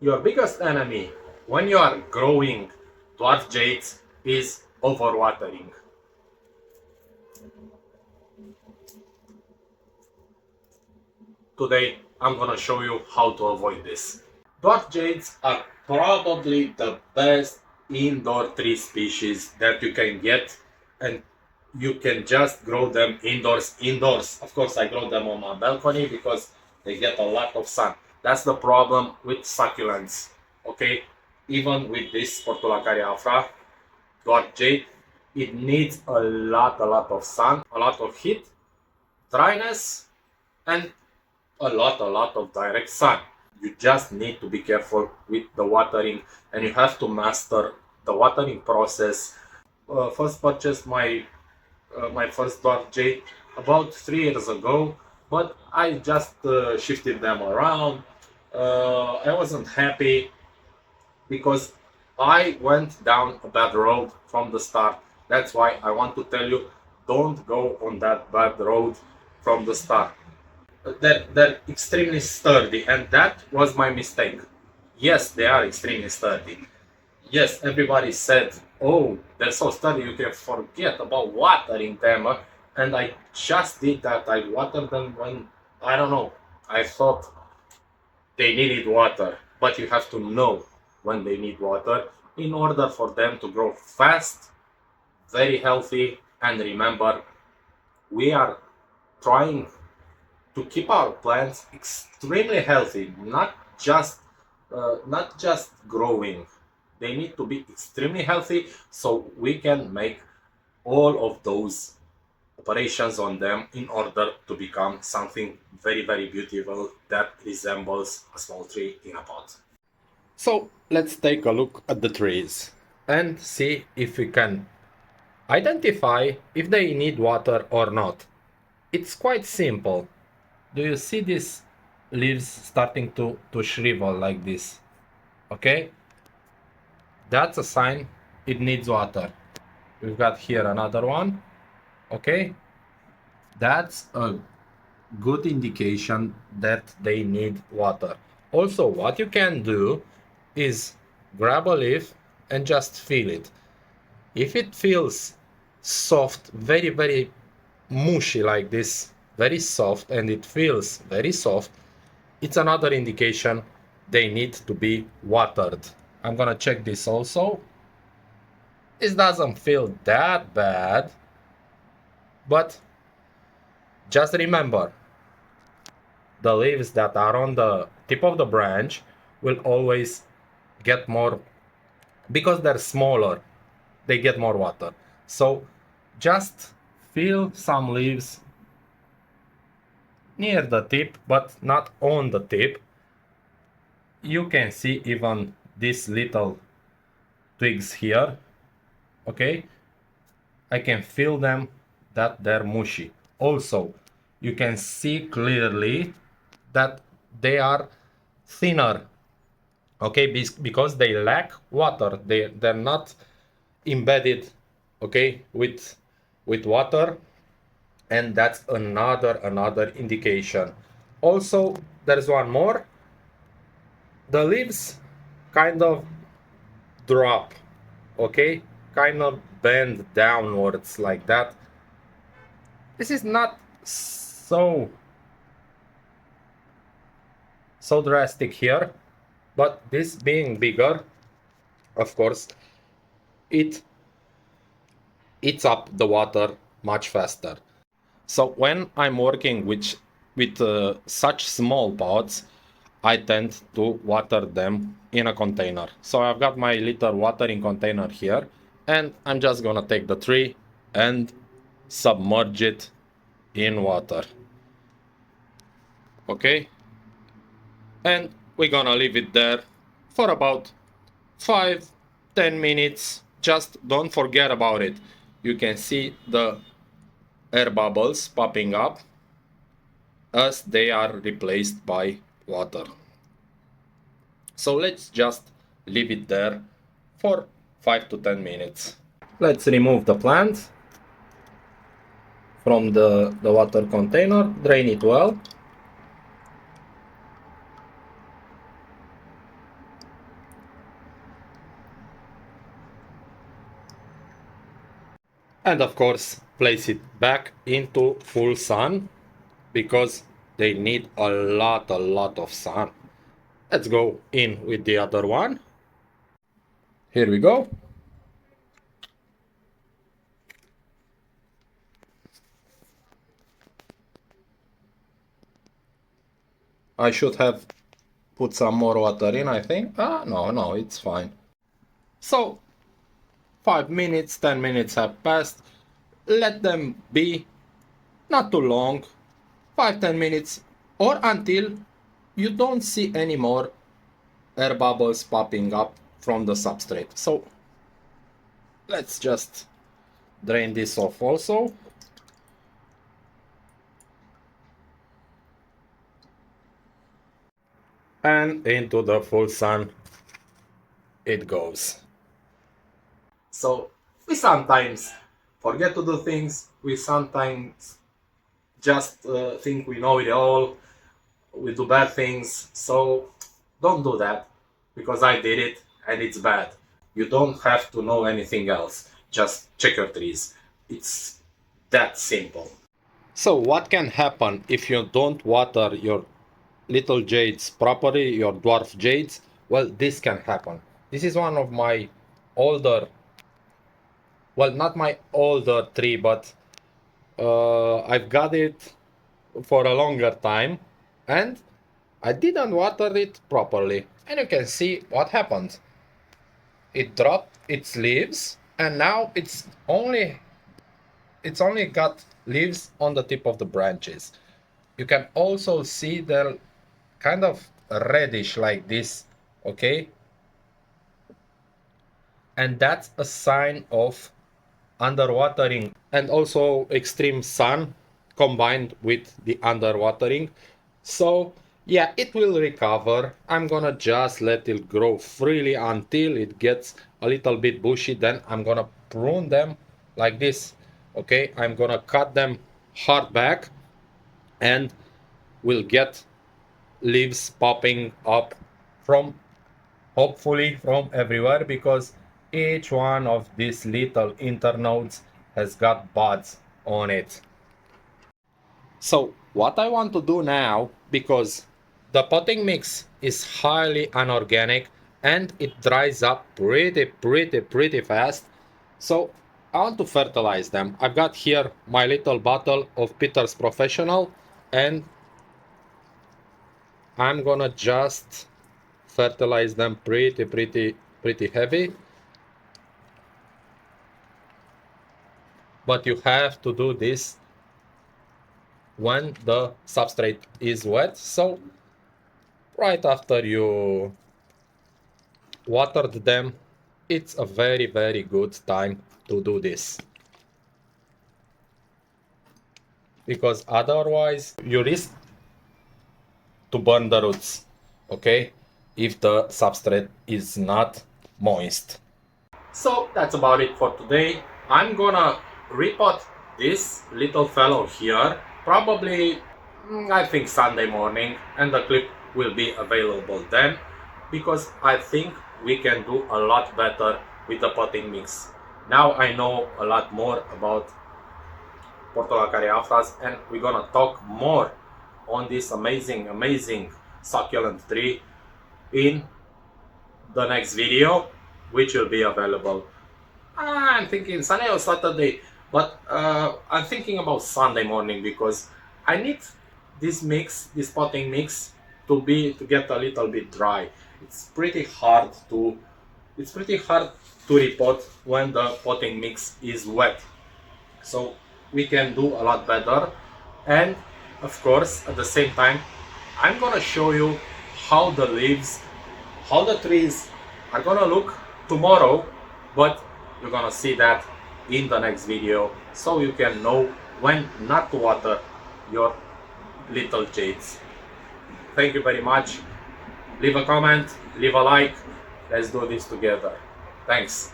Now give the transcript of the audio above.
Your biggest enemy when you are growing dwarf jades is overwatering. Today I'm gonna show you how to avoid this. Dwarf jades are probably the best indoor tree species that you can get, and you can just grow them indoors. Of course, I grow them on my balcony because they get a lot of sun. That's the problem with succulents. Okay, even with this Portulacaria afra, dwarf jade, it needs a lot of sun, a lot of heat, dryness, and a lot of direct sun. You just need to be careful with the watering, and you have to master the watering process. I first purchased my first dwarf jade about 3 years ago, but I just shifted them around. I wasn't happy because I went down a bad road from the start. That's why I want to tell you, don't go on that bad road from the start. They're extremely sturdy, and that was my mistake. Yes, they are extremely sturdy. Yes, everybody said, oh, they're so sturdy you can forget about watering them. And I just did that. I watered them when, I don't know, I thought they needed water. But you have to know when they need water in order for them to grow fast, very healthy. And remember, we are trying to keep our plants extremely healthy, not just growing. They need to be extremely healthy so we can make all of those operations on them in order to become something very, very beautiful that resembles a small tree in a pot. So let's take a look at the trees and see if we can identify if they need water or not. It's quite simple. Do you see these leaves starting to shrivel like this? Okay, that's a sign it needs water. We've got here another one. Okay, that's a good indication that they need water. Also, what you can do is grab a leaf and just feel it. If it feels soft, very, very mushy like this, very soft, and it feels very soft, it's another indication they need to be watered. I'm gonna check this also. This doesn't feel that bad, but just remember, the leaves that are on the tip of the branch will always get more, because they're smaller, they get more water. So just feel some leaves near the tip, but not on the tip. You can see even these little twigs here. Okay, I can feel them that they're mushy. Also, you can see clearly that they are thinner. Okay, because they lack water. They're not embedded, okay, with water, and that's another indication. Also, there's one more. The leaves kind of drop, okay, kind of bend downwards like that. This is not so drastic here, but this being bigger, of course, it eats up the water much faster. So when I'm working with such small pots, I tend to water them in a container. So I've got my little watering container here, and I'm just gonna take the tree and submerge it in water. Okay, and we're gonna leave it there for about 5-10 minutes. Just don't forget about it. You can see the air bubbles popping up as they are replaced by water. So let's just leave it there for 5 to 10 minutes. Let's remove the plant from the water container, drain it well. And of course, place it back into full sun because they need a lot of sun. Let's go in with the other one. Here we go. I should have put some more water in, I think. No, it's fine. So, 5 minutes, 10 minutes have passed. Let them be, not too long, 5-10 minutes, or until you don't see any more air bubbles popping up from the substrate. So, let's just drain this off also. And into the full sun it goes. So we sometimes forget to do things, we sometimes just think we know it all, we do bad things, so don't do that, because I did it and it's bad. You don't have to know anything else, just check your trees. It's that simple. So what can happen if you don't water your little jades properly, your dwarf jades? Well, this can happen. This is one of my older, well, not my older tree, but I've got it for a longer time and I didn't water it properly. And you can see what happened. It dropped its leaves and now it's only got leaves on the tip of the branches. You can also see they're kind of reddish like this, okay? And that's a sign of underwatering and also extreme sun combined with the underwatering. So yeah, it will recover. I'm gonna just let it grow freely until it gets a little bit bushy. Then I'm gonna prune them like this. Okay, I'm gonna cut them hard back and we'll get leaves popping up from, hopefully, from everywhere, because each one of these little internodes has got buds on it. So what I want to do now, because the potting mix is highly unorganic and it dries up pretty fast, so I want to fertilize them. I've got here my little bottle of Peter's Professional and I'm gonna just fertilize them pretty heavy. But you have to do this when the substrate is wet. So right after you watered them, it's a very good time to do this. Because otherwise you risk to burn the roots, okay? If the substrate is not moist. So that's about it for today. I'm gonna repot this little fellow here, probably I think Sunday morning, and the clip will be available then, because I think we can do a lot better with the potting mix. Now I know a lot more about Portulacaria afras, and we're gonna talk more on this amazing succulent tree in the next video, which will be available. I'm thinking Sunday or Saturday, but I'm thinking about Sunday morning, because I need this mix, this potting mix, to get a little bit dry. It's pretty hard to repot when the potting mix is wet. So we can do a lot better. And of course, at the same time, I'm gonna show you how the leaves, how the trees are gonna look tomorrow, but you're gonna see that in the next video, so you can know when not to water your little jades. Thank you very much. Leave a comment, leave a like. Let's do this together. Thanks.